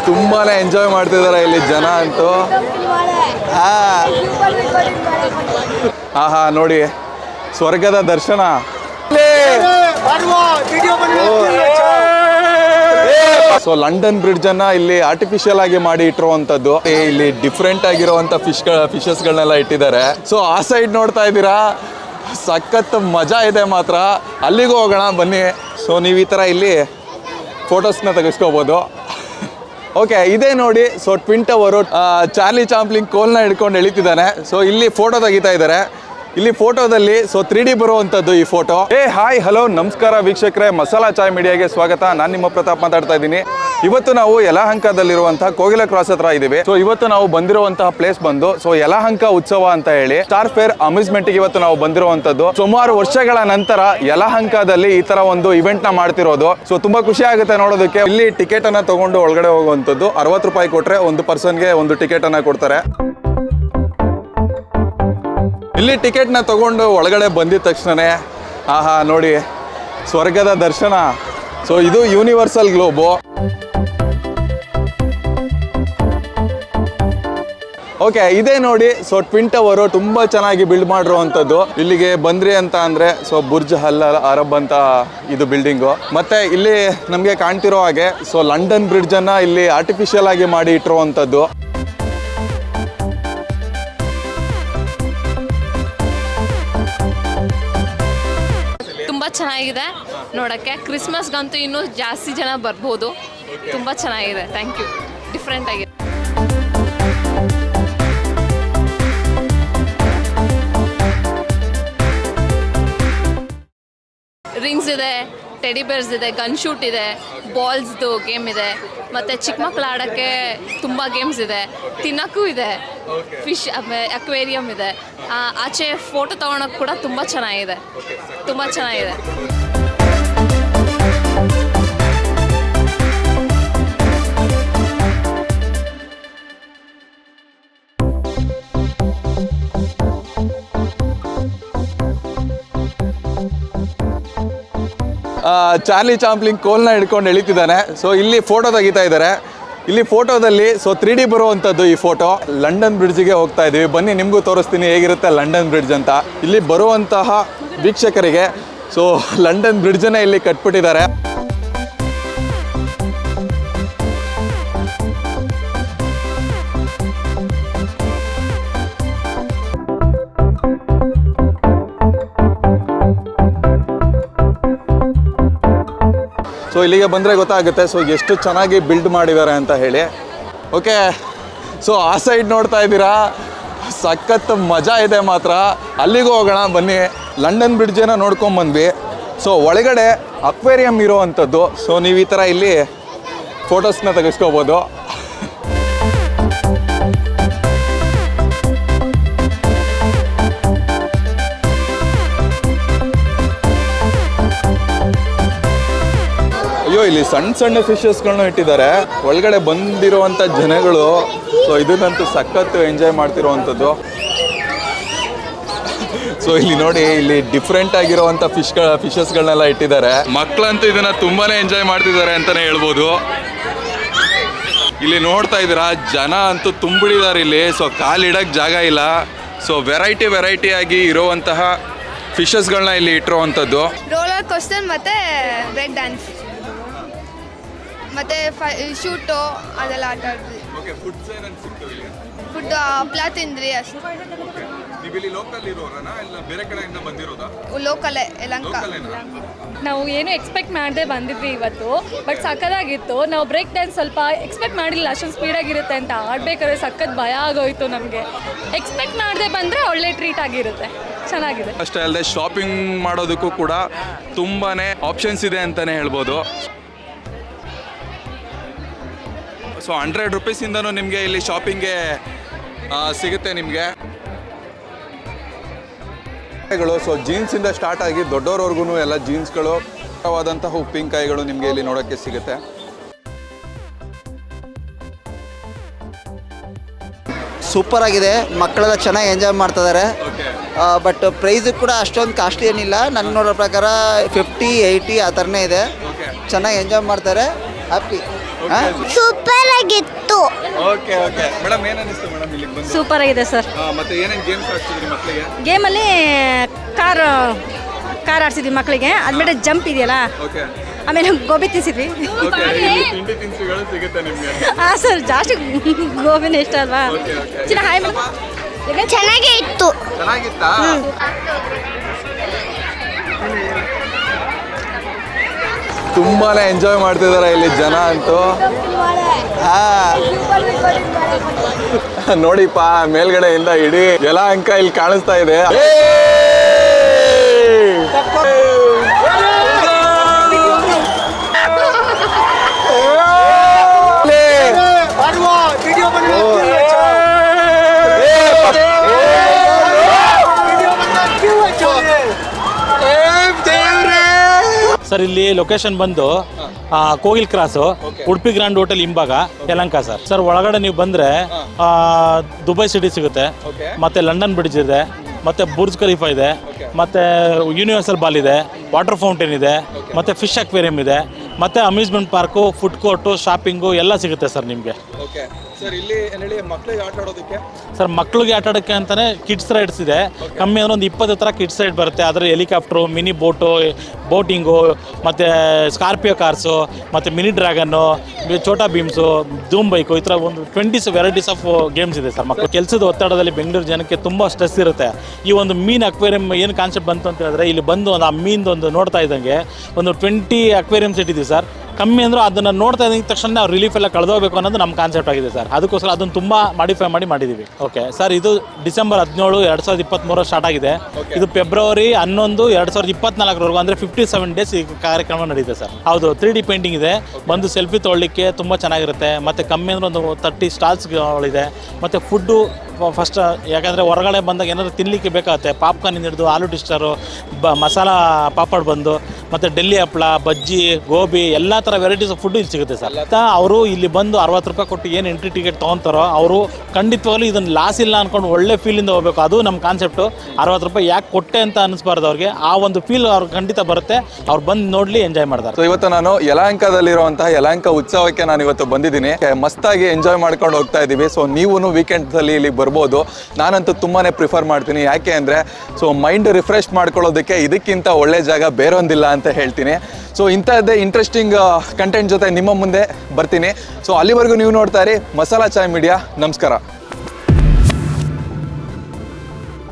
ತುಂಬಾನೇ ಎಂಜಾಯ್ ಮಾಡ್ತಿದ್ದಾರೆ ಇಲ್ಲಿ ಜನ ಅಂತೂ. ಆಹಾ ನೋಡಿ, ಸ್ವರ್ಗದ ದರ್ಶನ. ಸೊ ಲಂಡನ್ ಬ್ರಿಡ್ಜ್ ಅನ್ನ ಇಲ್ಲಿ ಆರ್ಟಿಫಿಷಿಯಲ್ ಆಗಿ ಮಾಡಿ ಇಟ್ಟಿರುವಂತದ್ದು. ಇಲ್ಲಿ ಡಿಫ್ರೆಂಟ್ ಆಗಿರುವಂತ ಫಿಶಸ್ಗಳನ್ನೆಲ್ಲ ಇಟ್ಟಿದ್ದಾರೆ. ಸೊ ಆ ಸೈಡ್ ನೋಡ್ತಾ ಇದ್ದೀರಾ, ಸಖತ್ ಮಜಾ ಇದೆ ಮಾತ್ರ. ಅಲ್ಲಿಗೂ ಹೋಗೋಣ ಬನ್ನಿ. ಸೊ ನೀವು ಈ ಥರ ಇಲ್ಲಿ ಫೋಟೋಸ್ನ ತೆಗೆಸ್ಕೋಬೋದು. ಓಕೆ, ಇದೇ ನೋಡಿ. ಸೊ ಟ್ವಿನ್ ಟವರು, ಚಾರ್ಲಿ ಚಾಂಪ್ಲಿನ್ ಕೋಲ್ನ ಹಿಡ್ಕೊಂಡು ಎಳಿತಿದ್ದಾನೆ. ಸೊ ಇಲ್ಲಿ ಫೋಟೋ ತೆಗಿತಾ ಇದ್ದಾರೆ. ಇಲ್ಲಿ ಫೋಟೋದಲ್ಲಿ 3D ಬರುವಂಥದ್ದು ಈ ಫೋಟೋ. ಹಾಯ್ ಹಲೋ ನಮಸ್ಕಾರ ವೀಕ್ಷಕರೇ, ಮಸಾಲಾ ಚಾಯ್ ಮೀಡಿಯಾಗೆ ಸ್ವಾಗತ. ನಾನು ನಿಮ್ಮ ಪ್ರತಾಪ್ ಮಾತಾಡ್ತಾ ಇದ್ದೀನಿ. ಇವತ್ತು ನಾವು ಯಲಹಂಕದಲ್ಲಿರುವಂತಹ ಕೋಗಿಲ ಕ್ರಾಸ್ ಹತ್ರ ಇದ್ದೀವಿ. ಸೊ ಇವತ್ತು ನಾವು ಬಂದಿರುವಂತಹ ಪ್ಲೇಸ್ ಬಂದು ಯಲಹಂಕ ಉತ್ಸವ ಅಂತ ಹೇಳಿ ಸ್ಟಾರ್ ಫೇರ್ ಅಮ್ಯೂಸ್ಮೆಂಟ್ ಗೆ ಇವತ್ತು ನಾವು ಬಂದಿರುವಂತದ್ದು. ಸುಮಾರು ವರ್ಷಗಳ ನಂತರ ಯಲಹಂಕದಲ್ಲಿ ಈ ತರ ಒಂದು ಇವೆಂಟ್ ನ ಮಾಡ್ತಿರೋದು. ಸೊ ತುಂಬಾ ಖುಷಿ ಆಗುತ್ತೆ ನೋಡೋದಕ್ಕೆ. ಇಲ್ಲಿ ಟಿಕೆಟ್ ಅನ್ನ ತಗೊಂಡು ಒಳಗಡೆ ಹೋಗುವಂತದ್ದು. 60 ರೂಪಾಯಿ ಕೊಟ್ರೆ ಒಂದು ಪರ್ಸನ್ಗೆ ಒಂದು ಟಿಕೆಟ್ ಅನ್ನ ಕೊಡ್ತಾರೆ. ಇಲ್ಲಿ ಟಿಕೆಟ್ನ ತಗೊಂಡು ಒಳಗಡೆ ಬಂದಿದ ತಕ್ಷಣನೇ ಆಹಾ ನೋಡಿ, ಸ್ವರ್ಗದ ದರ್ಶನ. ಸೊ ಇದು ಯೂನಿವರ್ಸಲ್ ಗ್ಲೋಬು. ಓಕೆ, ಇದೇ ನೋಡಿ. ಸೊ ಟ್ವಿನ್ ಟವರು ತುಂಬಾ ಚೆನ್ನಾಗಿ ಬಿಲ್ಡ್ ಮಾಡಿರುವಂಥದ್ದು. ಇಲ್ಲಿಗೆ ಬಂದ್ರಿ ಅಂತ ಅಂದ್ರೆ ಬುರ್ಜ್ ಅಲ್ ಅರಬ್ ಅಂತ ಇದು ಬಿಲ್ಡಿಂಗು. ಮತ್ತೆ ಇಲ್ಲಿ ನಮಗೆ ಕಾಣ್ತಿರೋ ಹಾಗೆ ಲಂಡನ್ ಬ್ರಿಡ್ಜ್ ಅನ್ನ ಇಲ್ಲಿ ಆರ್ಟಿಫಿಷಿಯಲ್ ಆಗಿ ಮಾಡಿ ಇಟ್ಟಿರುವಂಥದ್ದು. ಚೆನ್ನಾಗಿದೆ ನೋಡೋಕ್ಕೆ. ಕ್ರಿಸ್ಮಸ್ಗಂತೂ ಇನ್ನೂ ಜಾಸ್ತಿ ಜನ ಬರ್ಬೋದು. ತುಂಬ ಚೆನ್ನಾಗಿದೆ. Thank you. ಡಿಫ್ರೆಂಟ್ ಆಗಿದೆ. ರಿಂಗ್ಸ್ ಇದೆ, ಟೆಡಿ ಬೇರ್ಸ್ ಇದೆ, ಗನ್ ಶೂಟ್ ಇದೆ, ಬಾಲ್ಸ್ದು ಗೇಮ್ ಇದೆ, ಮತ್ತು ಚಿಕ್ಕ ಮಕ್ಕಳು ಆಡೋಕ್ಕೆ ತುಂಬ ಗೇಮ್ಸ್ ಇದೆ, ತಿನ್ನೋಕ್ಕೂ ಇದೆ, ಫಿಶ್ ಅಕ್ವೇರಿಯಂ ಇದೆ. ಆಚೆ ಫೋಟೋ ತೊಗೊಳಕ್ಕೆ ಕೂಡ ತುಂಬ ಚೆನ್ನಾಗಿದೆ. ತುಂಬ ಚೆನ್ನಾಗಿದೆ. ಚಾರ್ಲಿ ಚಾಂಪ್ಲಿನ್ ಕೋಲ್ನ ಹಿಡ್ಕೊಂಡು ಎಳಿತಿದ್ದಾನೆ. ಸೊ ಇಲ್ಲಿ ಫೋಟೋ ತೆಗಿತಾ ಇದ್ದಾರೆ. ಇಲ್ಲಿ ಫೋಟೋದಲ್ಲಿ 3D ಬರುವಂಥದ್ದು ಈ ಫೋಟೋ. ಲಂಡನ್ ಬ್ರಿಡ್ಜ್ಗೆ ಹೋಗ್ತಾ ಇದ್ದೀವಿ. ಬನ್ನಿ ನಿಮಗೂ ತೋರಿಸ್ತೀನಿ ಹೇಗಿರುತ್ತೆ ಲಂಡನ್ ಬ್ರಿಡ್ಜ್ ಅಂತ. ಇಲ್ಲಿ ಬರುವಂತಹ ವೀಕ್ಷಕರಿಗೆ ಲಂಡನ್ ಬ್ರಿಡ್ಜನ್ನೇ ಇಲ್ಲಿ ಕಟ್ಬಿಟ್ಟಿದ್ದಾರೆ. ಸೊ ಇಲ್ಲಿಗೆ ಬಂದರೆ ಗೊತ್ತಾಗುತ್ತೆ ಎಷ್ಟು ಚೆನ್ನಾಗಿ ಬಿಲ್ಡ್ ಮಾಡಿದ್ದಾರೆ ಅಂತ ಹೇಳಿ. ಓಕೆ, ಸೊ ಆ ಸೈಡ್ ನೋಡ್ತಾ ಇದ್ದೀರಾ, ಸಖತ್ ಮಜಾ ಇದೆ ಮಾತ್ರ. ಅಲ್ಲಿಗೂ ಹೋಗೋಣ ಬನ್ನಿ. ಲಂಡನ್ ಬ್ರಿಡ್ಜನ್ನು ನೋಡ್ಕೊಂಬಂದ್ವಿ. ಸೊ ಒಳಗಡೆ ಅಕ್ವೇರಿಯಂ ಇರೋವಂಥದ್ದು. ಸೊ ನೀವು ಈ ಥರ ಇಲ್ಲಿ ಫೋಟೋಸ್ನ ತೆಗೆಸ್ಕೋಬೋದು. ಅಯ್ಯೋ, ಇಲ್ಲಿ ಸಣ್ಣ ಸಣ್ಣ ಫಿಶಸ್ಗಳನ್ನ ಇಟ್ಟಿದ್ದಾರೆ. ಒಳಗಡೆ ಬಂದಿರುವಂಥ ಜನಗಳು ಇದನ್ನಂತೂ ಸಖತ್ ಎಂಜಾಯ್ ಮಾಡ್ತಿರೋವಂಥದ್ದು. ಸೊ ಇಲ್ಲಿ ನೋಡಿ, ಇಲ್ಲಿ ಡಿಫ್ರೆಂಟ್ ಆಗಿರುವಂಥ ಫಿಶಸ್ಗಳನ್ನೆಲ್ಲ ಇಟ್ಟಿದ್ದಾರೆ. ಮಕ್ಕಳಂತೂ ಇದನ್ನ ತುಂಬಾನೇ ಎಂಜಾಯ್ ಮಾಡ್ತಿದ್ದಾರೆ ಅಂತಾನೆ ಹೇಳ್ಬೋದು. ಇಲ್ಲಿ ನೋಡ್ತಾ ಇದ್ದೀರಾ, ಜನ ಅಂತೂ ತುಂಬಿಡಿದ್ದಾರೆ ಇಲ್ಲಿ. ಕಾಲಿಡಕ್ಕೆ ಜಾಗ ಇಲ್ಲ. ವೆರೈಟಿ ಆಗಿ ಇರುವಂತಹ ಫಿಶಸ್ಗಳನ್ನ ಇಲ್ಲಿ ಇಟ್ಟಿರುವಂಥದ್ದು. ರೋಲರ್ ಕೋಸ್ಟರ್ ಮತ್ತೆ ಬ್ರೇಕ್ ಡ್ಯಾನ್ಸ್ ಮತ್ತೆ ಶೂಟು ಅದೆಲ್ಲ ಆಟ ಆಡಿದ್ವಿ. ಫುಡ್ ಹಪ್ಳ ತಿಂದ್ರಿ ಅಷ್ಟು. ಲೋಕಲೇ ಯಲಹಂಕ. ನಾವು ಏನು ಎಕ್ಸ್ಪೆಕ್ಟ್ ಮಾಡದೆ ಬಂದಿದ್ವಿ ಇವತ್ತು. ಬಟ್ ಸಕ್ಕತ್ತಾಗಿತ್ತು. ನಾವು ಬ್ರೇಕ್ ಡ್ಯಾನ್ಸ್ ಸ್ವಲ್ಪ ಎಕ್ಸ್ಪೆಕ್ಟ್ ಮಾಡಿಲ್ಲ ಅಷ್ಟೊಂದು ಸ್ಪೀಡಾಗಿರುತ್ತೆ ಅಂತ. ಆಡಬೇಕಾದ್ರೆ ಸಖತ್ ಭಯ ಆಗೋಯ್ತು ನಮಗೆ. ಎಕ್ಸ್ಪೆಕ್ಟ್ ಮಾಡದೆ ಬಂದರೆ ಒಳ್ಳೆ ಟ್ರೀಟ್ ಆಗಿರುತ್ತೆ. ಚೆನ್ನಾಗಿದೆ. ಅಷ್ಟೇ ಅಲ್ಲದೆ ಶಾಪಿಂಗ್ ಮಾಡೋದಕ್ಕೂ ಕೂಡ ತುಂಬಾನೇ ಆಪ್ಷನ್ಸ್ ಇದೆ ಅಂತಾನೆ ಹೇಳ್ಬೋದು. 100 ರೂಪೀಸಿಂದನೂ ನಿಮಗೆ ಇಲ್ಲಿ ಶಾಪಿಂಗ್ಗೆ ಸಿಗುತ್ತೆ ನಿಮಗೆ. ಜೀನ್ಸಿಂದ ಸ್ಟಾರ್ಟ್ ಆಗಿ ದೊಡ್ಡವರವರೆಗೂ ಎಲ್ಲ ಜೀನ್ಸ್ಗಳು, ವಾದಂತಹ ಉಪ್ಪಿನಕಾಯಿಗಳು ನಿಮಗೆ ಇಲ್ಲಿ ನೋಡೋಕ್ಕೆ ಸಿಗುತ್ತೆ. ಸೂಪರ್ ಆಗಿದೆ. ಮಕ್ಕಳೆಲ್ಲ ಚೆನ್ನಾಗಿ ಎಂಜಾಯ್ ಮಾಡ್ತಿದ್ದಾರೆ. ಬಟ್ ಪ್ರೈಸು ಕೂಡ ಅಷ್ಟೊಂದು ಕಾಸ್ಟ್ಲಿ ಏನಿಲ್ಲ. ನನ್ನ ನೋಡೋ ಪ್ರಕಾರ 50-80 ಆ ಥರನೇ ಇದೆ. ಚೆನ್ನಾಗಿ ಎಂಜಾಯ್ ಮಾಡ್ತಾರೆ. ಹ್ಯಾಪಿ. ಸೂಪರ್ ಆಗಿತ್ತು. ಓಕೆ ಓಕೆ ಮೇಡಮ್ ಏನು ಅನಿಸ್ತು ಮೇಡಮ್ ಇಲ್ಲಿಗೆ ಬಂದು ಸೂಪರ್ ಆಗಿದೆ ಸರ್. ಮತ್ತೆ ಏನೇನು ಗೇಮ್ಸ್ ಆಡ್ತಿದ್ರಿ ಮಕ್ಕಳಿಗೆ ಗೇಮಲ್ಲಿ ಕಾರ್ ಆಡ್ಸಿದ್ವಿ ಮಕ್ಕಳಿಗೆ. ಅದ್ಮೇಲೆ ಜಂಪ್ ಇದೆಯಲ್ಲ, ಓಕೆ ಆಮೇಲೆ ಗೋಬಿ ತಿನ್ಸಿದ್ವಿ. ಓಕೆ ಇಲ್ಲಿ ತಿಂಡಿ ತಿನಿಸುಗಳು ಸಿಗುತ್ತೆ ನಿಮಗೆ ಹಾಂ ಸರ್, ಜಾಸ್ತಿ ಗೋಬಿನೇ ಇಷ್ಟ ಅಲ್ವಾ. ಚಿನ್ನ ಹಾಯ್ ಮೇಡಮ್. ಚೆನ್ನಾಗೇ ಇತ್ತು. ಚೆನ್ನಾಗಿತ್ತಾ ತುಂಬಾನೇ ಎಂಜಾಯ್ ಮಾಡ್ತಿದ್ದಾರೆ ಇಲ್ಲಿ ಜನ ಅಂತೂ. ನೋಡಿಪ್ಪ ಮೇಲ್ಗಡೆಯಿಂದ ಇಡೀ ಯಲಹಂಕ ಇಲ್ಲಿ ಕಾಣಿಸ್ತಾ ಇದೆ. ಸರ್ ಇಲ್ಲಿ ಲೊಕೇಶನ್ ಬಂದು ಕೋಗಿಲ್ ಕ್ರಾಸು, ಉಡುಪಿ ಗ್ರ್ಯಾಂಡ್ ಹೋಟೆಲ್ ಹಿಂಭಾಗ, ಯಲಹಂಕ ಸರ್. ಸರ್ ಒಳಗಡೆ ನೀವು ಬಂದರೆ ದುಬೈ ಸಿಟಿ ಸಿಗುತ್ತೆ, ಮತ್ತು ಲಂಡನ್ ಬ್ರಿಡ್ಜ್ ಇದೆ, ಮತ್ತು ಬುರ್ಜ್ ಖಲೀಫಾ ಇದೆ, ಮತ್ತು ಯೂನಿವರ್ಸಲ್ ಬಾಲ್ ಇದೆ, ವಾಟರ್ ಫೌಂಟೇನ್ ಇದೆ, ಮತ್ತು ಫಿಶ್ ಅಕ್ವೇರಿಯಂ ಇದೆ, ಮತ್ತು amusement park, food court, shopping ಎಲ್ಲ ಸಿಗುತ್ತೆ ಸರ್ ನಿಮಗೆ. ಓಕೆ ಸರ್ ಇಲ್ಲಿ ಏನು ಹೇಳಿ ಮಕ್ಕಳಿಗೆ ಆಟ ಆಡೋದಕ್ಕೆ ಸರ್ ಮಕ್ಳಿಗೆ ಆಟ ಆಡೋಕ್ಕೆ ಅಂತಲೇ ಕಿಡ್ಸ್ ರೈಡ್ಸ್ ಇದೆ. ಕಮ್ಮಿ ಅಂದರೆ ಒಂದು 20 ಥರ ಕಿಡ್ಸ್ ರೈಡ್ ಬರುತ್ತೆ. ಅದರಲ್ಲಿ ಹೆಲಿಕಾಪ್ಟ್ರು, ಮಿನಿ ಬೋಟಿಂಗು, ಮತ್ತು ಸ್ಕಾರ್ಪಿಯೋ ಕಾರ್ಸು, ಮತ್ತು ಮಿನಿ ಡ್ರ್ಯಾಗನ್ನು, ಛೋಟಾ ಭೀಮ್ಸು, ಧೂಮ್ ಬೈಕು, ಈ ಥರ ಒಂದು 20 ವೆರೈಟೀಸ್ ಆಫ್ ಗೇಮ್ಸ್ ಇದೆ ಸರ್. ಮಕ್ಕಳು ಕೆಲಸದ ಒತ್ತಡದಲ್ಲಿ ಬೆಂಗಳೂರು ಜನಕ್ಕೆ ತುಂಬ ಸ್ಟ್ರೆಸ್ ಇರುತ್ತೆ. ಈ ಒಂದು ಮೀನು ಅಕ್ವೇರಿಯಂ ಏನು ಕಾನ್ಸೆಪ್ಟ್ ಬಂತು ಅಂತ ಹೇಳಿದ್ರೆ, ಇಲ್ಲಿ ಬಂದು ಒಂದು ಆ ಮೀನೊಂದು ನೋಡ್ತಾ ಇದ್ದಂಗೆ ಒಂದು 20 ಅಕ್ವೇರಿಯಮ್ಸ್ ಇಟ್ಟಿದ್ದೀವಿ ಸರ್. ಕಮ್ಮಿ ಅಂದರೂ ಅದನ್ನು ನೋಡ್ತಾ ಇದ್ದ ತಕ್ಷಣ ನಾವು ರಿಲೀಫ್ ಎಲ್ಲ ಕಳೆದೋಗ್ಬೇಕು ಅನ್ನೋದು ನಮ್ಮ ಕಾನ್ಸೆಪ್ಟ್ ಆಗಿದೆ ಸರ್. ಅದಕ್ಕೋಸ್ಕರ ಅದನ್ನು ತುಂಬ ಮಾಡಿಫೈ ಮಾಡಿದ್ದೀವಿ. ಓಕೆ ಸರ್, ಇದು ಡಿಸೆಂಬರ್ 17, 2023 ಸ್ಟಾರ್ಟ್ ಆಗಿದೆ. ಇದು ಫೆಬ್ರವರಿ 11, 2024 ಅಂದರೆ 57 ಡೇಸ್ ಈ ಕಾರ್ಯಕ್ರಮ ನಡೀತೆ ಸರ್. ಹೌದು, 3D ಪೇಂಟಿಂಗ್ ಇದೆ. ಬಂದು ಸೆಲ್ಫಿ ತೊಗೊಳ್ಳಿಕ್ಕೆ ತುಂಬ ಚೆನ್ನಾಗಿರುತ್ತೆ. ಮತ್ತು ಕಮ್ಮಿ ಅಂದರೆ ಒಂದು 30 ಸ್ಟಾಲ್ಸ್ಗಳಿದೆ. ಮತ್ತು ಫುಡ್ಡು ಫಸ್ಟ್, ಯಾಕಂದರೆ ಹೊರಗಡೆ ಬಂದಾಗ ಏನಾದರೂ ತಿನ್ನಲಿಕ್ಕೆ ಬೇಕಾಗುತ್ತೆ. ಪಾಪ್ಕಾರ್ನ್ ಹಿಡಿದು ಆಲೂ ಟಿಸ್ಟರು, ಮಸಾಲ ಪಾಪಡ್ ಬಂದು, ಮತ್ತು ಡೆಲ್ಲಿ ಹಪ್ಪಳ, ಬಜ್ಜಿ, ಗೋಬಿ ಎಲ್ಲ ಥರ ವೆರೈಟೀಸ್ ಆಫ್ ಫುಡ್ ಇಲ್ಲಿ ಸಿಗುತ್ತೆ ಸರ್. ಅವರು ಇಲ್ಲಿ ಬಂದು 60 ರೂಪಾಯಿ ಕೊಟ್ಟು ಏನು ಎಂಟ್ರಿ ಟಿಕೆಟ್ ತೊಗೊತಾರೋ ಅವರು ಖಂಡಿತವಾಗ್ಲೂ ಇದನ್ನು ಲಾಸ್ ಇಲ್ಲ ಅಂದ್ಕೊಂಡು ಒಳ್ಳೆ ಫೀಲಿಂದ ಹೋಗಬೇಕು. ಅದು ನಮ್ಮ ಕಾನ್ಸೆಪ್ಟು. 60 ರೂಪಾಯಿ ಯಾಕೆ ಕೊಟ್ಟೆ ಅಂತ ಅನ್ನಿಸ್ಬಾರ್ದು ಅವ್ರಿಗೆ. ಆ ಒಂದು ಫೀಲ್ ಅವ್ರಿಗೆ ಖಂಡಿತ ಬರುತ್ತೆ. ಅವ್ರು ಬಂದು ನೋಡಲಿ, ಎಂಜಾಯ್ ಮಾಡ್ತಾರೆ. ಸೊ ಇವತ್ತು ನಾನು ಯಲಹಂಕದಲ್ಲಿರುವಂತಹ ಯಲಹಂಕ ಉತ್ಸವಕ್ಕೆ ನಾನು ಇವತ್ತು ಬಂದಿದ್ದೀನಿ. ಮಸ್ತಾಗಿ ಎಂಜಾಯ್ ಮಾಡ್ಕೊಂಡು ಹೋಗ್ತಾ ಇದ್ದೀವಿ. ಸೊ ನೀವು ವೀಕೆಂಡ್ಸಲ್ಲಿ ಇಲ್ಲಿಗೆ ಬರ್ಬೋದು. ನಾನಂತೂ ತುಂಬಾ ಪ್ರಿಫರ್ ಮಾಡ್ತೀನಿ. ಯಾಕೆ ಅಂದರೆ ಸೊ ಮೈಂಡ್ ರಿಫ್ರೆಶ್ ಮಾಡ್ಕೊಳ್ಳೋದಕ್ಕೆ ಇದಕ್ಕಿಂತ ಒಳ್ಳೆ ಜಾಗ ಬೇರೊಂದಿಲ್ಲ ಅಂತ ಹೇಳ್ತೀನಿ. ಸೊ ಇಂಥದ್ದೇ ಇಂಟ್ರೆಸ್ಟಿಂಗ್ ಕಂಟೆಂಟ್ ಜೊತೆ ನಿಮ್ಮ ಮುಂದೆ ಬರ್ತೀನಿ. ಸೊ ಅಲ್ಲಿವರೆಗೂ ನೀವು ನೋಡ್ತಾ ಇರಿ ಮಸಾಲಾ ಚಾಯ್ ಮೀಡಿಯಾ. ನಮಸ್ಕಾರ.